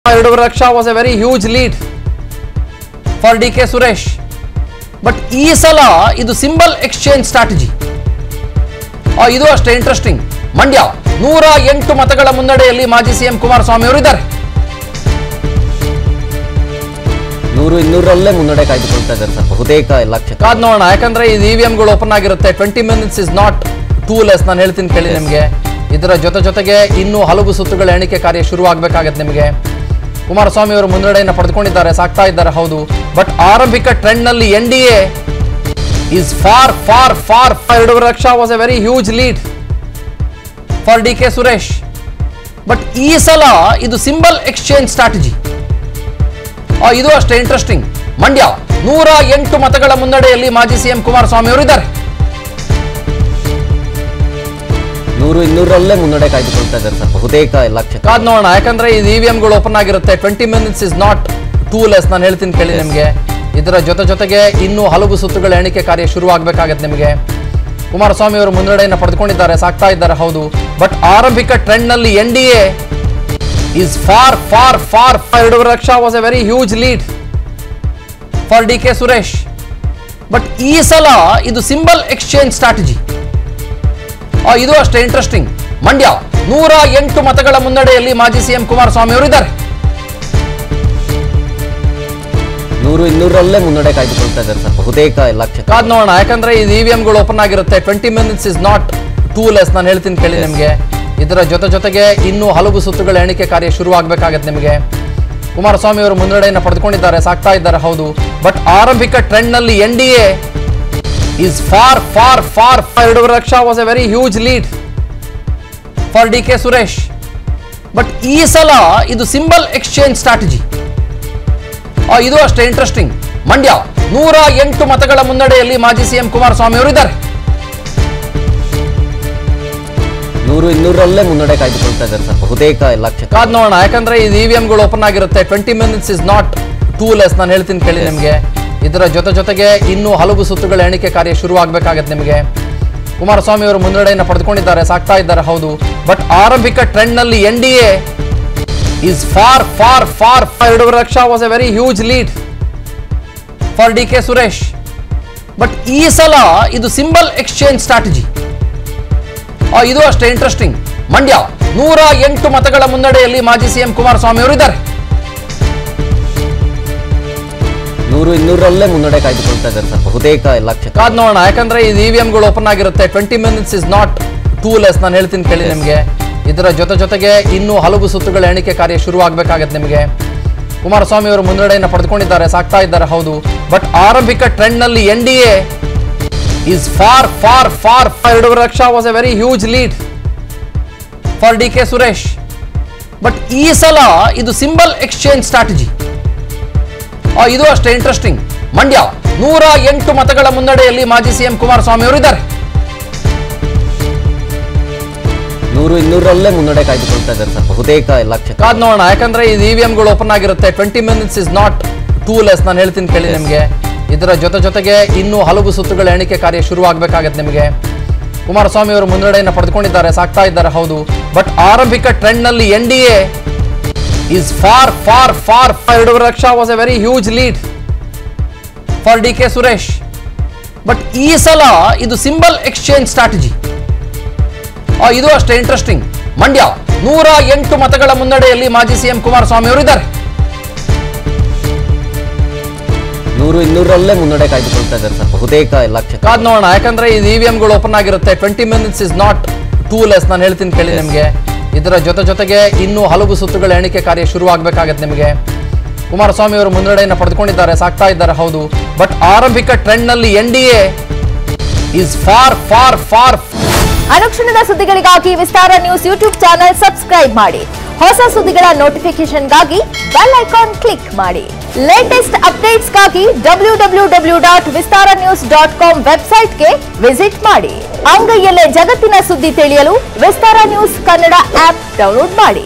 Raksha was a very huge lead for DK Suresh. But ಈ ಸಲ ಇದು symbol exchange strategy. ಇದು ಅಷ್ಟೇ ಇಂಟ್ರೆಸ್ಟಿಂಗ್. ಮಂಡ್ಯ 108 ಮತಗಳ ಮುನ್ನಡೆಯಲ್ಲಿ ಮಾಜಿ ಸಿಎಂ ಕುಮಾರಸ್ವಾಮಿ ಅವರು ಇದ್ದಾರೆ. 100-200ರಲ್ಲೇ ಮುನ್ನಡೆ ಕಾಯ್ದುಕೊಳ್ತಾ ಇದ್ದಾರೆ ಸರ್ ಬಹುತೇಕ ಎಲ್ಲ ಕ್ಷೇತ್ರ. ಕಾದ್ ನೋಡೋಣ, ಯಾಕಂದ್ರೆ ಇದು ಇವಿಎಂಗಳು ಓಪನ್ ಆಗಿರುತ್ತೆ. 20 minutes is not two less. ನಾನು ಹೇಳ್ತೀನಿ ಕೇಳಿ ನಿಮಗೆ. ಇದರ ಜೊತೆಗೆ ಇನ್ನೂ ಹಲವು ಸುತ್ತುಗಳ ಎಣಿಕೆ ಕಾರ್ಯ ಶುರು ಆಗಬೇಕಾಗತ್ತೆ ನಿಮಗೆ. ಕುಮಾರಸ್ವಾಮಿ ಅವರು ಮುನ್ನಡೆಯನ್ನು ಪಡೆದುಕೊಂಡಿದ್ದಾರೆ, ಸಾಕ್ತಾ ಇದ್ದಾರೆ, ಹೌದು. ಬಟ್ ಆರಂಭಿಕ ಟ್ರೆಂಡ್ ನಲ್ಲಿ NDA is far. Raksha was a very huge lead for DK Suresh. But ಈ ಸಲ ಇದು ಸಿಂಬಲ್ ಎಕ್ಸ್ಚೇಂಜ್ ಸ್ಟ್ರಾಟಜಿ. ಇದು ಅಷ್ಟೇ ಇಂಟ್ರೆಸ್ಟಿಂಗ್. ಮಂಡ್ಯ 108 ಮತಗಳ ಮುನ್ನಡೆಯಲ್ಲಿ ಮಾಜಿ ಸಿಎಂ ಕುಮಾರಸ್ವಾಮಿ ಅವರು ಇದ್ದಾರೆ. 100-200ರಲ್ಲೇ ಮುನ್ನಡೆ ಕಾಯ್ದುಕೊಳ್ತಾ ಇದ್ದಾರೆ ಸರ್ ಬಹುತೇಕ ಎಲ್ಲ ಕ್ಷೇತ್ರ. ಕಾದ್ ನೋಡೋಣ, ಯಾಕಂದ್ರೆ ಇದು ಇವಿಎಂಗಳು ಓಪನ್ ಆಗಿರುತ್ತೆ. 20 minutes is not two less. ನಾನು ಹೇಳ್ತೀನಿ ಕೇಳಿ ನಿಮಗೆ. ಇದರ ಜೊತೆಗೆ ಇನ್ನೂ ಹಲವು ಸುತ್ತುಗಳ ಎಣಿಕೆ ಕಾರ್ಯ ಶುರು ಆಗಬೇಕಾಗತ್ತೆ ನಿಮಗೆ. ಕುಮಾರಸ್ವಾಮಿ ಅವರು ಮುನ್ನಡೆಯನ್ನು ಪಡೆದುಕೊಂಡಿದ್ದಾರೆ, ಸಾಕ್ತಾ ಇದ್ದಾರೆ, ಹೌದು. ಬಟ್ ಆರಂಭಿಕ ಟ್ರೆಂಡ್ ನಲ್ಲಿ NDA is far. Raksha was a very huge lead for DK Suresh. But ಈ ಸಲ ಇದು ಸಿಂಬಲ್ ಎಕ್ಸ್ಚೇಂಜ್ ಸ್ಟ್ರಾಟಜಿ. ಇದು ಅಷ್ಟೇ ಇಂಟ್ರೆಸ್ಟಿಂಗ್. ಮಂಡ್ಯ 108 ಮತಗಳ ಮುನ್ನಡೆಯಲ್ಲಿ ಮಾಜಿ ಸಿಎಂ ಕುಮಾರಸ್ವಾಮಿ ಅವರು ಇದ್ದಾರೆ. 100-200ರಲ್ಲೇ ಮುನ್ನಡೆ ಕಾಯ್ದುಕೊಳ್ತಾ ಇದ್ದಾರೆ ಸರ್ ಬಹುತೇಕ ಎಲ್ಲ ಕ್ಷೇತ್ರ. ಕಾದ್ ನೋಡೋಣ, ಯಾಕಂದ್ರೆ ಇದು ಇವಿಎಂಗಳು ಓಪನ್ ಆಗಿರುತ್ತೆ. 20 minutes is not two less. ನಾನು ಹೇಳ್ತೀನಿ ಕೇಳಿ ನಿಮಗೆ. ಇದರ ಜೊತೆಗೆ ಇನ್ನೂ ಹಲವು ಸುತ್ತುಗಳ ಎಣಿಕೆ ಕಾರ್ಯ ಶುರು ಆಗಬೇಕಾಗತ್ತೆ ನಿಮಗೆ. ಕುಮಾರಸ್ವಾಮಿ ಅವರು ಮುನ್ನಡೆಯನ್ನು ಪಡೆದುಕೊಂಡಿದ್ದಾರೆ, ಸಾಕ್ತಾ ಇದ್ದಾರೆ, ಹೌದು. ಬಟ್ ಆರಂಭಿಕ ಟ್ರೆಂಡ್ ನಲ್ಲಿ NDA is far. Raksha was a very huge lead for DK Suresh. But ಈ ಸಲ ಇದು ಸಿಂಬಲ್ ಎಕ್ಸ್ಚೇಂಜ್ ಸ್ಟ್ರಾಟಜಿ. ಇದು ಅಷ್ಟೇ ಇಂಟ್ರೆಸ್ಟಿಂಗ್. ಮಂಡ್ಯ 108 ಮತಗಳ ಮುನ್ನಡೆಯಲ್ಲಿ ಮಾಜಿ ಸಿಎಂ ಕುಮಾರಸ್ವಾಮಿ ಅವರು ಇದ್ದಾರೆ. 100-200ರಲ್ಲೇ ಮುನ್ನಡೆ ಕಾಯ್ದುಕೊಳ್ತಾ ಇದ್ದಾರೆ ಸರ್ ಬಹುತೇಕ ಎಲ್ಲ ಕ್ಷೇತ್ರ. ಕಾದ್ ನೋಡೋಣ, ಯಾಕಂದ್ರೆ ಇದು ಇವಿಎಂಗಳು ಓಪನ್ ಆಗಿರುತ್ತೆ. 20 minutes is not two less. ನಾನು ಹೇಳ್ತೀನಿ ಕೇಳಿ ನಿಮಗೆ. ಇದರ ಜೊತೆಗೆ ಇನ್ನೂ ಹಲವು ಸುತ್ತುಗಳ ಎಣಿಕೆ ಕಾರ್ಯ ಶುರು ಆಗಬೇಕಾಗತ್ತೆ ನಿಮಗೆ. ಕುಮಾರಸ್ವಾಮಿ ಅವರು ಮುನ್ನಡೆಯನ್ನು ಪಡೆದುಕೊಂಡಿದ್ದಾರೆ, ಸಾಕ್ತಾ ಇದ್ದಾರೆ, ಹೌದು. ಬಟ್ ಆರಂಭಿಕ ಟ್ರೆಂಡ್ ನಲ್ಲಿ NDA is far. Raksha was a very huge lead for DK Suresh. But ಈ ಸಲ ಇದು ಸಿಂಬಲ್ ಎಕ್ಸ್ಚೇಂಜ್ ಸ್ಟ್ರಾಟಜಿ. ಇದು ಅಷ್ಟೇ ಇಂಟ್ರೆಸ್ಟಿಂಗ್. ಮಂಡ್ಯ 108 ಮತಗಳ ಮುನ್ನಡೆಯಲ್ಲಿ ಮಾಜಿ ಸಿಎಂ ಕುಮಾರಸ್ವಾಮಿ ಅವರು ಇದ್ದಾರೆ. 100-200ರಲ್ಲೇ ಮುನ್ನಡೆ ಕಾಯ್ದುಕೊಳ್ತಾ ಇದ್ದಾರೆ ಸರ್ ಬಹುತೇಕ ಎಲ್ಲ ಕ್ಷೇತ್ರ. ಕಾದ್ ನೋಡೋಣ, ಯಾಕಂದ್ರೆ ಇದು ಇವಿಎಂಗಳು ಓಪನ್ ಆಗಿರುತ್ತೆ. 20 minutes is not two less. ನಾನು ಹೇಳ್ತೀನಿ ಕೇಳಿ ನಿಮಗೆ. ಇದರ ಜೊತೆಗೆ ಇನ್ನೂ ಹಲವು ಸುತ್ತುಗಳ ಎಣಿಕೆ ಕಾರ್ಯ ಶುರು ಆಗಬೇಕಾಗತ್ತೆ ನಿಮಗೆ. ಕುಮಾರಸ್ವಾಮಿ ಅವರು ಮುನ್ನಡೆಯನ್ನು ಪಡೆದುಕೊಂಡಿದ್ದಾರೆ, ಸಾಕ್ತಾ ಇದ್ದಾರೆ, ಹೌದು. ಬಟ್ ಆರಂಭಿಕ ಟ್ರೆಂಡ್ ನಲ್ಲಿ NDA is far. Raksha was a very huge lead for DK Suresh. But ಈ ಸಲ ಇದು ಸಿಂಬಲ್ ಎಕ್ಸ್ಚೇಂಜ್ ಸ್ಟ್ರಾಟಜಿ. ಇದು ಅಷ್ಟೇ ಇಂಟ್ರೆಸ್ಟಿಂಗ್. ಮಂಡ್ಯ 108 ಮತಗಳ ಮುನ್ನಡೆಯಲ್ಲಿ ಮಾಜಿ ಸಿಎಂ ಕುಮಾರಸ್ವಾಮಿ ಅವರು ಇದ್ದಾರೆ. 100-200ರಲ್ಲೇ ಮುನ್ನಡೆ ಕಾಯ್ದುಕೊಳ್ತಾ ಇದ್ದಾರೆ ಸರ್ ಬಹುತೇಕ ಎಲ್ಲ ಕ್ಷೇತ್ರ. ಕಾದ್ ನೋಡೋಣ, ಯಾಕಂದ್ರೆ ಇದು ಇವಿಎಂಗಳು ಓಪನ್ ಆಗಿರುತ್ತೆ. 20 minutes is not two less. ನಾನು ಹೇಳ್ತೀನಿ ಕೇಳಿ ನಿಮಗೆ. ಇದರ ಜೊತೆಗೆ ಇನ್ನೂ ಹಲವು ಸುತ್ತುಗಳ ಎಣಿಕೆ ಕಾರ್ಯ ಶುರು ಆಗಬೇಕಾಗತ್ತೆ ನಿಮಗೆ. ಕುಮಾರಸ್ವಾಮಿ ಅವರು ಮುನ್ನಡೆಯನ್ನು ಪಡೆದುಕೊಂಡಿದ್ದಾರೆ, ಸಾಕ್ತಾ ಇದ್ದಾರೆ, ಹೌದು. ಬಟ್ ಆರಂಭಿಕ ಟ್ರೆಂಡ್ ನಲ್ಲಿ NDA is far. Raksha was a very huge lead for DK Suresh. But ಈ ಸಲ ಇದು ಸಿಂಬಲ್ ಎಕ್ಸ್ಚೇಂಜ್ ಸ್ಟ್ರಾಟಜಿ. ಇದು ಅಷ್ಟೇ ಇಂಟ್ರೆಸ್ಟಿಂಗ್. ಮಂಡ್ಯ 108 ಮತಗಳ ಮುನ್ನಡೆಯಲ್ಲಿ ಮಾಜಿ ಸಿಎಂ ಕುಮಾರಸ್ವಾಮಿ ಅವರು ಇದ್ದಾರೆ. 100-200ರಲ್ಲೇ ಮುನ್ನಡೆ ಕಾಯ್ದುಕೊಳ್ತಾ ಇದ್ದಾರೆ ಸರ್ ಬಹುತೇಕ ಎಲ್ಲ ಕ್ಷೇತ್ರ. ಕಾದ್ ನೋಡೋಣ, ಯಾಕಂದ್ರೆ ಇದು ಇವಿಎಂಗಳು ಓಪನ್ ಆಗಿರುತ್ತೆ. 20 minutes is not two less. ನಾನು ಹೇಳ್ತೀನಿ ಕೇಳಿ ನಿಮಗೆ. ಇದರ ಜೊತೆಗೆ ಇನ್ನೂ ಹಲವು ಸುತ್ತುಗಳ ಎಣಿಕೆ ಕಾರ್ಯ ಶುರು ಆಗಬೇಕಾಗತ್ತೆ ನಿಮಗೆ. ಕುಮಾರಸ್ವಾಮಿ ಅವರು ಮುನ್ನಡೆಯನ್ನು ಪಡೆದುಕೊಂಡಿದ್ದಾರೆ, ಸಾಕ್ತಾ ಇದ್ದಾರೆ, ಹೌದು. ಬಟ್ ಆರಂಭಿಕ ಟ್ರೆಂಡ್ ನಲ್ಲಿ ಎನ್ಡಿಎ is far. ಅನುಕ್ಷಣದ ಸುದ್ದಿಗಳಿಗಾಗಿ ವಿಸ್ತಾರ ನ್ಯೂಸ್ ಯೂಟ್ಯೂಬ್ ಚಾನೆಲ್ ಸಬ್ಸ್ಕ್ರೈಬ್ ಮಾಡಿ. ಹೊಸ ಸುದ್ದಿಗಳ ನೋಟಿಫಿಕೇಶನ್ಗಾಗಿ ಬೆಲ್ ಐಕಾನ್ ಕ್ಲಿಕ್ ಮಾಡಿ. ಲೇಟೆಸ್ಟ್ ಅಪ್ಡೇಟ್ಸ್ಗಾಗಿ www.vistaranews.com ವೆಬ್ಸೈಟ್ಗೆ ವಿಸಿಟ್ ಮಾಡಿ. ಅಂಗೈಯಲ್ಲೇ ಜಗತ್ತಿನ ಸುದ್ದಿ ತಿಳಿಯಲು ವಿಸ್ತಾರ ನ್ಯೂಸ್ ಕನ್ನಡ ಆಪ್ ಡೌನ್ಲೋಡ್ ಮಾಡಿ.